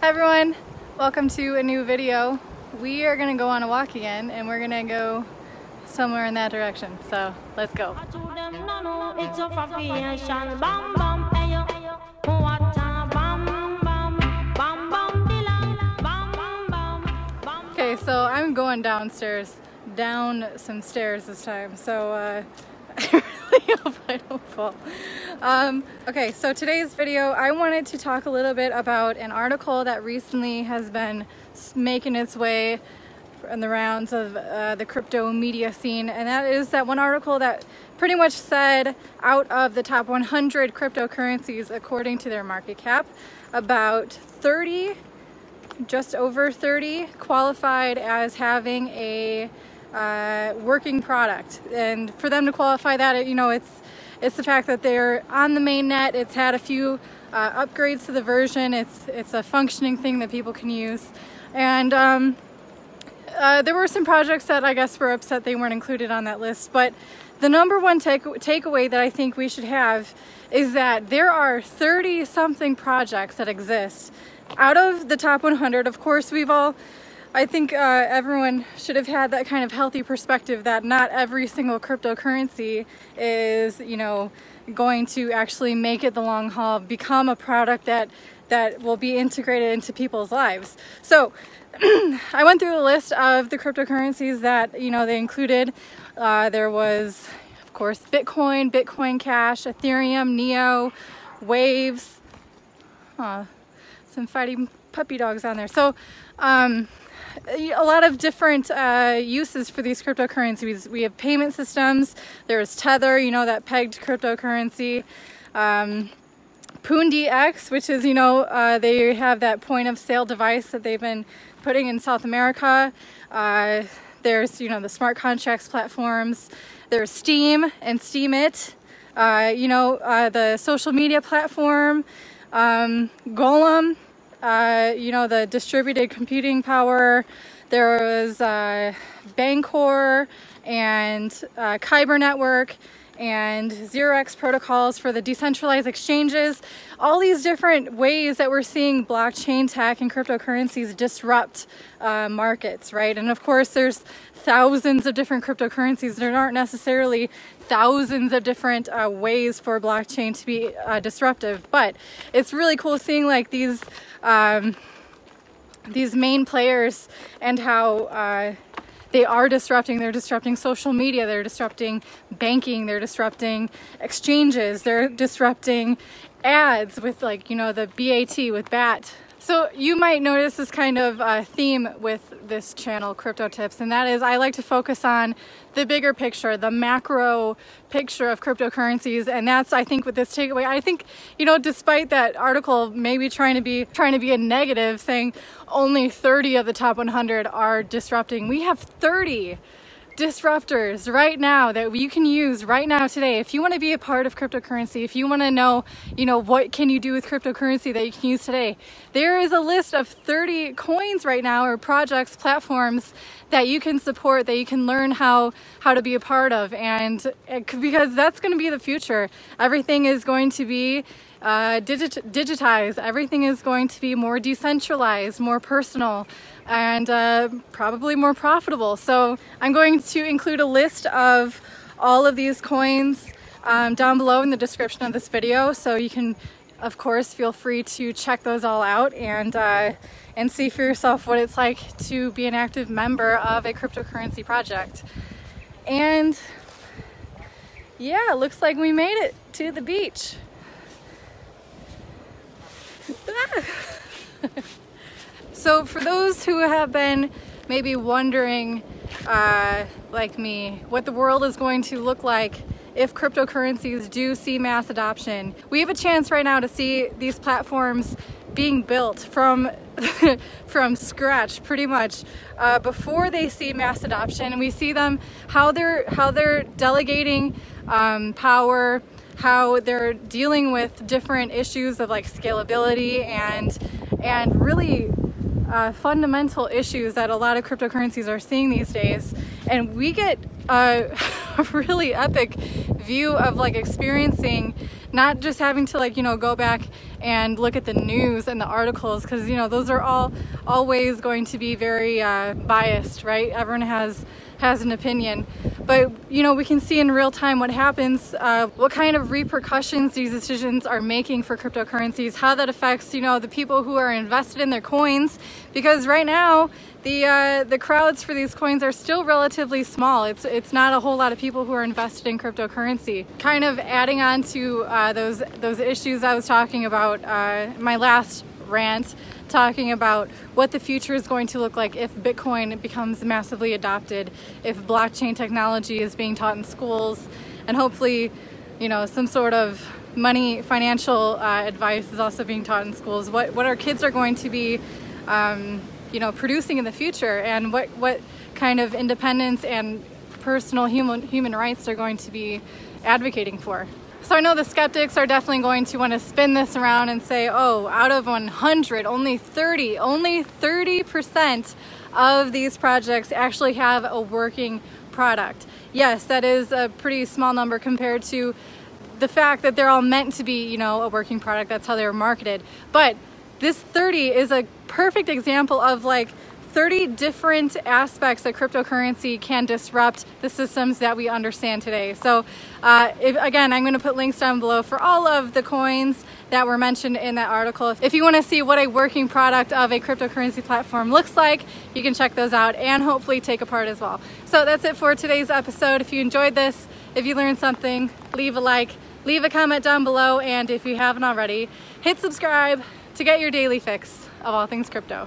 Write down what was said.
Hi everyone, welcome to a new video. We are gonna go on a walk again and we're gonna go somewhere in that direction. So let's go. Okay, so I'm going downstairs, down some stairs this time. So I really hope I don't fall. Okay, so today's video, I wanted to talk a little bit about an article that recently has been making its way in the rounds of the crypto media scene, and that is that one article that pretty much said out of the top 100 cryptocurrencies according to their market cap, about 30, just over 30, qualified as having a working product. And for them to qualify that, you know, it's the fact that they're on the main net. It's had a few upgrades to the version. It's a functioning thing that people can use. And there were some projects that I guess were upset they weren't included on that list. But the number one takeaway that I think we should have is that there are 30-something projects that exist out of the top 100. Of course, I think everyone should have had that kind of healthy perspective that not every single cryptocurrency is, you know, going to actually make it the long haul, become a product that will be integrated into people's lives. So I went through a list of the cryptocurrencies that, you know, they included. There was, of course, Bitcoin, Bitcoin Cash, Ethereum, Neo, Waves, some fighting puppy dogs on there. So a lot of different uses for these cryptocurrencies. We have payment systems. There's Tether, you know, that pegged cryptocurrency. DEX, which is, you know, they have that point of sale device that they've been putting in South America. There's, you know, the smart contracts platforms. There's Steam and Steemit, you know, the social media platform, Golem, you know, the distributed computing power. There was Bancor and Kyber Network and 0x protocols for the decentralized exchanges. All these different ways that we're seeing blockchain tech and cryptocurrencies disrupt markets, right? And of course, there's thousands of different cryptocurrencies. There aren't necessarily thousands of different ways for blockchain to be disruptive, but it's really cool seeing like these main players and how they are disrupting. They're disrupting social media, they're disrupting banking, they're disrupting exchanges, they're disrupting ads with, like, you know, the BAT with BAT. So you might notice this kind of theme with this channel, Crypto Tips, and that is I like to focus on the bigger picture, the macro picture of cryptocurrencies, and that's, I think, with this takeaway. I think, you know, despite that article maybe trying to be a negative, saying only 30 of the top 100 are disrupting, we have 30 disruptors right now that you can use right now today. If you want to be a part of cryptocurrency, if you want to know, you know, what can you do with cryptocurrency that you can use today, there is a list of 30 coins right now, or projects, platforms that you can support, that you can learn how to be a part of, and because that's going to be the future. Everything is going to be digitized. Everything is going to be more decentralized, more personal, and probably more profitable. So I'm going to include a list of all of these coins down below in the description of this video, so you can, of course, feel free to check those all out and see for yourself what it's like to be an active member of a cryptocurrency project. And yeah, it looks like we made it to the beach. So for those who have been maybe wondering, like me, what the world is going to look like if cryptocurrencies do see mass adoption, we have a chance right now to see these platforms being built from scratch, pretty much, before they see mass adoption. And we see them, how they're delegating power, how they're dealing with different issues of like scalability and really fundamental issues that a lot of cryptocurrencies are seeing these days. And we get a really epic view of like experiencing not just having to like, you know, go back and look at the news and the articles, because, you know, those are always going to be very biased, right? Everyone has an opinion, but, you know, we can see in real time what happens, what kind of repercussions these decisions are making for cryptocurrencies, how that affects, you know, the people who are invested in their coins, because right now the crowds for these coins are still relatively small. It's not a whole lot of people who are invested in cryptocurrency. Kind of adding on to those issues I was talking about, my last rant, talking about what the future is going to look like if Bitcoin becomes massively adopted, if blockchain technology is being taught in schools, and hopefully, you know, some sort of financial advice is also being taught in schools. What our kids are going to be you know, producing in the future, and what kind of independence and personal human rights they're going to be advocating for. So I know the skeptics are definitely going to want to spin this around and say, oh, out of 100, only 30% of these projects actually have a working product. Yes, that is a pretty small number compared to the fact that they're all meant to be, you know, a working product. That's how they were marketed. But this 30 is a perfect example of like 30 different aspects that cryptocurrency can disrupt the systems that we understand today. So again, I'm going to put links down below for all of the coins that were mentioned in that article. If you want to see what a working product of a cryptocurrency platform looks like, you can check those out and hopefully take a part as well. So that's it for today's episode. If you enjoyed this, if you learned something, leave a like, leave a comment down below, and if you haven't already, hit subscribe to get your daily fix of all things crypto.